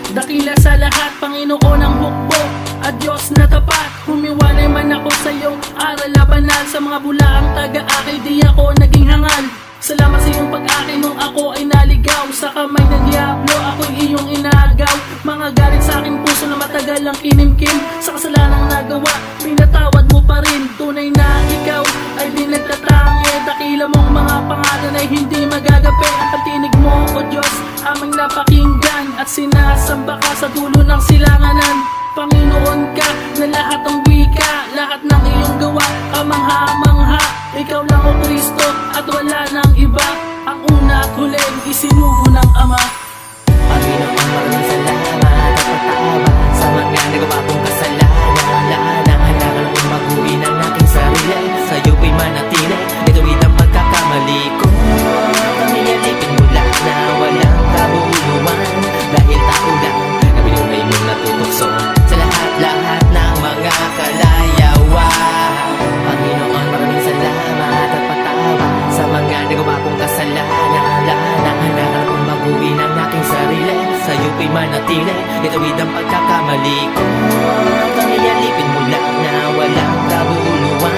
Dakila sa lahat, Panginoon ang hukbo at Diyos na tapat. Humiwalay man ako sa iyong aral na banal. Sa mga bulaang taga-akil di ako naging hangal. Salamat sa iyong pag-akil nung ako ay naligaw. Sa kamay ng Diablo ako'y iyong inagaw. Mga galit sa aking puso na matagal ang kinimkim. Sa kasalanang nagawa, pinatawad mo pa rin. Tunay na ikaw ay di nagtatangi. Dakila mong mga pangalan ay hindi magagapi. At tinig mo o Diyos aming napakinggan. At sinasamba ka sa dulo ng silanganan. Panginoon ka na lahat ng wika, lahat ng iyong gawa kamangha-mangha. Ikaw lang o Kristo at wala nang iba. Ang una at huling isinugo ng Ama. Panginoon, maraming salamat at patawad sa mga nagawa kong kasalanan. Handa-handa kong mag-uwi ng aking sarili. Sa'yo'y manatili, ituwid ang pagkakamali ko. Pangiyalipin mo lang na walang kabuluhan. Dahil tao lang na binunay mong natutokso sa lahat-lahat ng mga kalayawan. Panginoon, maraming salamat at patawad sa mga nagawa kong kasalanan. Handa kong mag-uwi ng aking sarili. Sa'yo'y manatili, ituwid ang pagkakamali ko. Pangiyalipin mo lang na walang kabuluhan.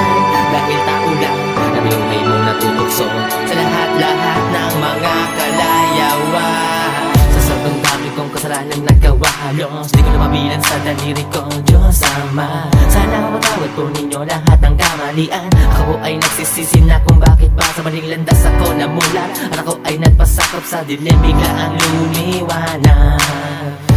Dahil tao lang na binunay mong natutokso sa lahat-lahat ng mga kalayawan. Sa sobrang dami kong kasalanan nagawa halos di ko na mabilang sa daliri ko, Diyos Ama. Sana matawad po ninyo lahat ng kamalian. Ako po ay nagsisisi na kung bakit ba sa maling landas ako namulat. At ako ay nagpasakop sa dilim, bigla ang lumiwanag.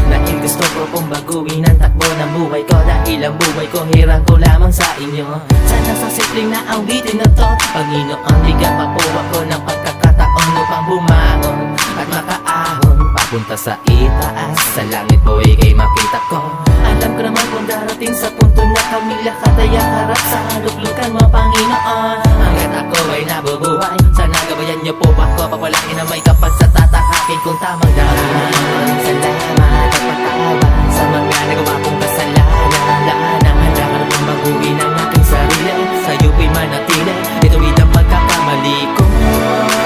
Dahil gusto ko pong baguhin ang takbo ng buhay ko. Dahil ang buhay ko hirang ko lamang sa inyo. Sana sa simpleng na awitin na to, Panginoon, bigyan pa po ako ng pagkakataon upang bumangon at makaahon papunta sa itaas. Sa langit po ika'y makita ko. Alam ko naman kung darating sa punto na kami lahat ay harap sa luklukan mo, Panginoon. Hanggat ako ay nabubuhay, sana gabayan niyo po ako. Papalakin na may kapal sa tatahakin kung tamang daan. Salamat at patawad sa mga nagawa kong kasalanan. Handa ka na kong mag-uwi ng aking sarili. Sa'yo'y manatili, ituwid ang pagkakamali ko.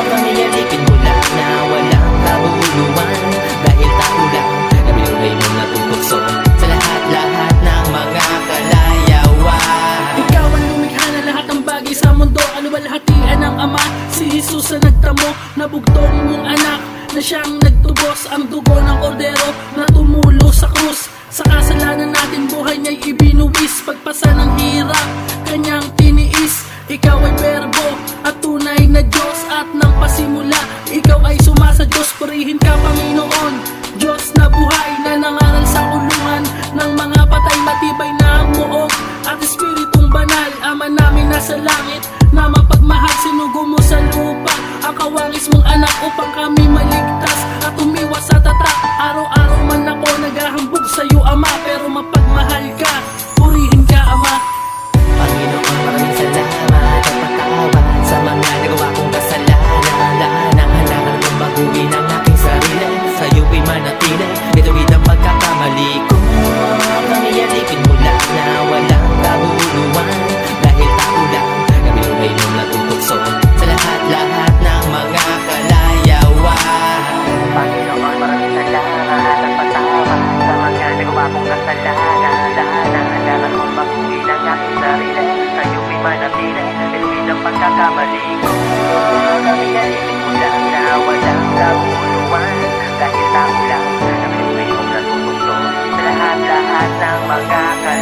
Pangiyalipin mo lang na walang kabuluhan. Dahil tao lang na binunay mong natutokso sa lahat-lahat ng mga kalayawan. Ikaw ang lumikha na lahat ng bagay sa mundo. Kaluwalhatian ng Ama, si Jesus na nagtamo. Nabugtong mong anak na siyang nagtubos. Ang dugo ng kordero na tumulo sa krus. Sa kasalanan natin buhay niya'y ibinuwis. Pagpasa ng hirap, kanyang tiniis. Ikaw ay berbo at tunay na Diyos. At nang pasimula, ikaw ay sumasa Diyos. Purihin ka, Panginoon, Diyos na buhay na nangaral sa kulungan ng mga patay. Matibay na ang muog at Espiritong banal. Ama namin nasa langit na mapagmahal, sinugo mo sa lupa ang kawangis mong anak upang kami maligtas at umiwas sa tatak. Araw-araw man ako naghahambog sa'yo, Ama, pero mapagmahal ka. Purihin ka, Ama. Panginoon, maraming salamat at patawad sa mga nagawa kong kasalanan. Handa ka na kong mag-uwi ng aking sarili. Sa'yo'y manatili, ituwid ang pagkakamali ko. Pangiyalipin mo lang na walang kabuluhan. Dahil tao lang na binunay mong natutokso sa lahat-lahat ng mga kalayawan. Panginoon, maraming salamat at patawad sa mga nagawa kong kasalanan. Handa ka kong mag-uwi ng aking sarili. Sa'yo'y manatili, ituwid ang pagkakamali ko. Pangiyalipin mo lang na walang kabuluhan. Dahil tao lang na binunay mong natutokso sa lahat-lahat ng mga kalayawan.